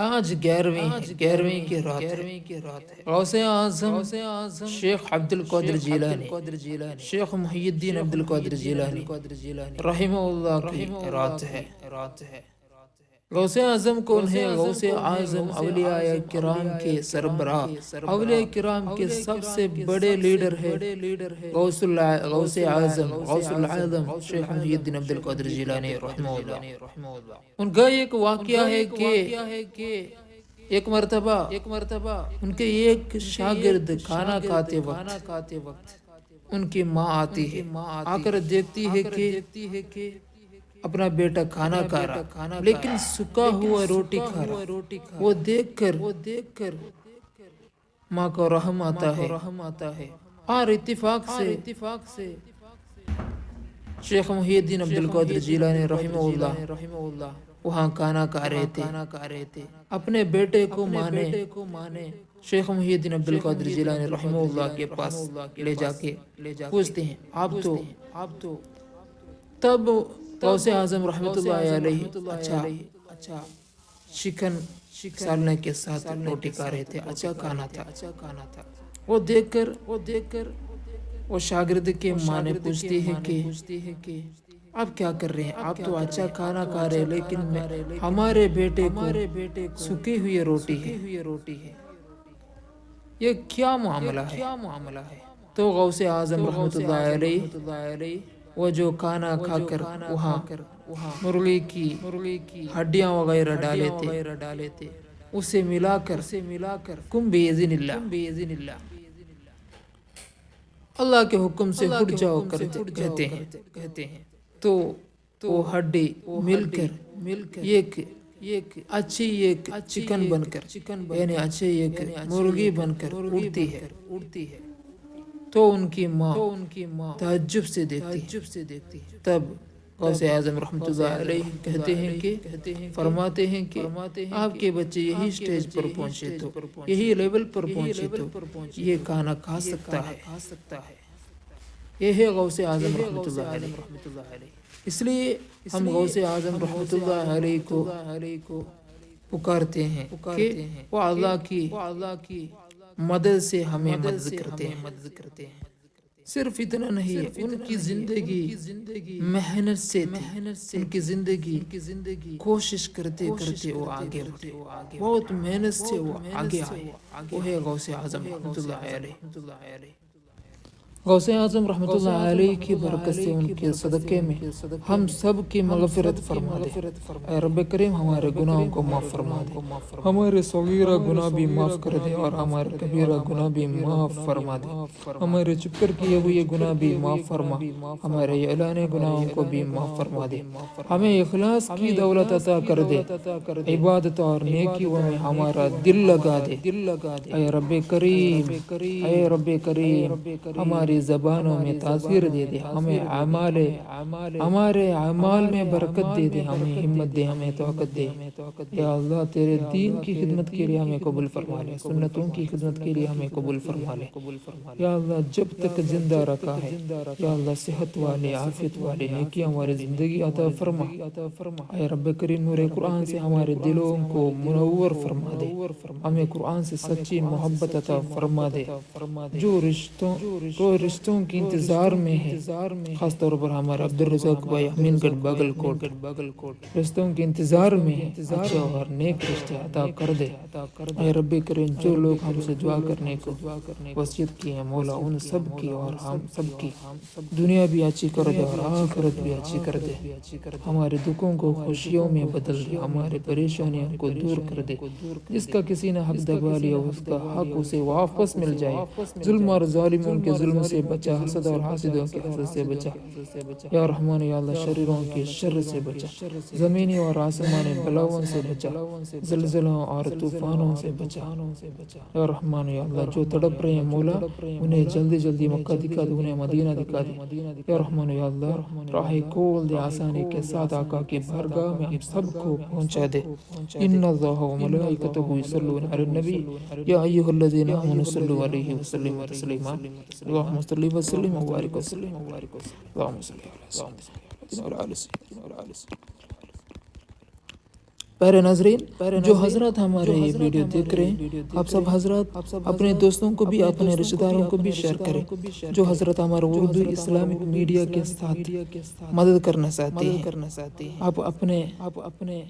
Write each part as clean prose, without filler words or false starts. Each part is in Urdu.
آج 11ویں کی رات ہے۔ غوث اعظم شیخ عبد القادر جیلانی، شیخ محی الدین عبد القادر جیلانی رحمہ اللہ کی رات ہے۔ غوث اعظم کون ہے؟ غوث اعظم اولیاء کرام کے سربراہ، اولیاء کرام کے سب سے بڑے لیڈر ہے غوث اعظم غوث العالم شیخ محی الدین عبد القادر جیلانی رحمہ اللہ۔ ان کا ایک واقعہ ہے کہ ایک مرتبہ ان کے ایک شاگرد کھانا کھاتے وقت ان کی ماں آتی ہے، آ کر دیکھتی ہے کہ اپنا بیٹا کھانا کھا رہا لیکن سکا ہوا روٹی کھا رہا۔ وہ دیکھ کر ماں کو رحم آتا ہے اور اتفاق سے شیخ محی الدین عبد القادر جیلانی رحمہ اللہ وہاں کھانا کھا رہے تھے۔ اپنے بیٹے کو ماں نے شیخ محی الدین عبد القادر جیلانی رحمہ اللہ کے پاس لے جا کے پوچھتے ہیں آپ تو تب غوث اعظم رحمۃ اللہ علیہ اچھا چکن سالنے کے ساتھ روٹی کھا رہے تھے، اچھا کھانا تھا۔ وہ دیکھ کر وہ شاگرد کے ماں نے پوچھتی ہے کہ آپ کیا کر رہے ہیں؟ آپ تو اچھا کھانا کھا رہے لیکن ہمارے بیٹے کو سکی ہوئی روٹی ہے، یہ کیا معاملہ ہے؟ تو غوث اعظم رحمۃ اللہ علیہ وہ جو کھانا کھا کر وہاں مرغی کی ہڈیاں وغیرہ ڈالے تھے اسے ملا کر کم بیزن اللہ اللہ کے حکم سے ہٹ جاؤ کہتے ہیں، تو وہ ہڈی مل کر ایک اچھی چکن بن کر یعنی اچھی ایک مرغی بن کر اڑتی ہے۔ تو ان کی ماں تعجب سے دیکھتی ہے۔ تب غوث اعظم رحمۃ اللہ علیہ کہتے ہیں فرماتے ہیں کہ آپ کے بچے یہی سٹیج پر پہنچے تو یہی لیول پر پہنچے تو یہ کھانا کھا سکتا ہے۔ یہ ہے غوث اعظم رحمۃ اللہ علیہ۔ اس لیے ہم غوث اعظم رحمۃ اللہ علیہ کو پکارتے ہیں کہ وہ اللہ کی مدد سے ہمیں مدد کرتے ہیں۔ صرف اتنا نہیں، ان کی زندگی محنت سے تھی، ان کی زندگی کوشش کرتے وہ آگے بڑھے، بہت محنت سے وہ آگے آئے۔ وہ ہے غوث اعظم رحمۃ اللہ علیہ۔ غوث اعظم رحمۃ اللہ علیہ کی برکت سے ان کے صدقے میں ہم سب کی مغفرت فرما دے۔ اے رب کریم ہمارے گناہوں کو معاف فرما دے، ہمارے صغیرہ گناہ بھی معاف کر دے اور ہمارے کبیرہ گناہ بھی معاف فرما دے، ہمارے چھپ کر کیے ہوئے گناہ بھی معاف فرما، ہمارے اعلان گناہوں کو بھی معاف فرما دے، ہمیں اخلاص کی دولت عطا کر دے، عبادت اور نیکیوں میں ہمارا دل لگا دے۔ اے رب کریم ہماری زبانوں میں تاثیر دے دے، ہمیں ہمارے اعمال میں برکت دے دے، ہمیں ہمت دے، ہمیں طاقت دے۔ یا اللہ تیرے دین کی خدمت کے لیے ہمیں قبول فرما لے، سنتوں کی خدمت کے لیے ہمیں قبول فرما لے۔ یا اللہ جب تک زندہ رکھا ہے یا اللہ صحت والے عافیت والے نیکیاں والے زندگی عطا فرما۔ اے رب کریم نور قرآن سے ہمارے دلوں کو منور فرما دے، ہمیں قرآن سے سچی محبت عطا فرما دے۔ جو رشتوں کے انتظار میں ہے، خاص طور پر ہمارا عبدالرزاق بھائی امین گڑھ باگل کوٹ رشتوں کے انتظار میں ہے، اچھے اور نیک رشتے عطا کر دے۔ اے رب کریم جو لوگ ہم سے دعا کرنے کو وصیت کی ہے مولا ان سب کی اور ہم سب کی دنیا بھی اچھی کر دے اور آخرت بھی اچھی کر دے، ہمارے دکھوں کو خوشیوں میں بدل دے، ہمارے پریشانیوں کو دور کر دے، جس کا کسی نے حق دبا لیا اس کا حق اسے واپس مل جائے، ظلم اور ظالموں کے ظلم سے بچا، حسد اور حاسدوں کے حسد سے بچا، یا رحمان یا اللہ شریروں کے شر سے بچا، زمینی اور آسمانی بلاؤں سے بچا، زلزلوں اور طوفانوں سے بچا، یا رحمان یا اللہ جو تڑپ رہے ہیں مولا انہیں جلدی مکہ دکھا دے، انہیں مدینہ دکھا دے، یا رحمان یا اللہ راہ کھول دے، آسانی کے ساتھ آقا کی بارگاہ میں ہم سب کو پہنچا دے۔ ان اللہ و ملائکتہ یصلون علی النبی یا ایھا الذین آمنوا صلوا علیہ وسلموا تسلیما اللهم صل وسلم وبارك وسلم اللهم صل على سيدنا وعلى آل سيدنا وعلى آل سيدنا۔ پیارے ناظرین، جو حضرات ہمارے یہ ویڈیو دیکھ رہے ہیں، آپ سب حضرات اپنے دوستوں کو بھی، اپنے رشتہ داروں کو بھی شیئر کریں۔ جو حضرات ہمارے اردو اسلامک میڈیا کے ساتھ مدد کرنا چاہتے ہیں، آپ اپنے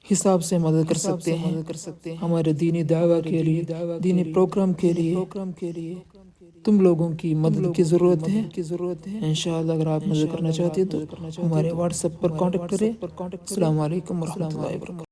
حساب سے مدد کر سکتے ہیں۔ ہمارے دینی دعویٰ کے لیے، دینی پروگرام کے لیے تم لوگوں کی مدد کی ضرورت ہے۔ انشاءاللہ اگر آپ مدد کرنا چاہتے ہیں تو ہمارے واٹس ایپ پر کانٹیکٹ کریں۔ السلام علیکم ورحمۃ اللہ وبرکاتہ۔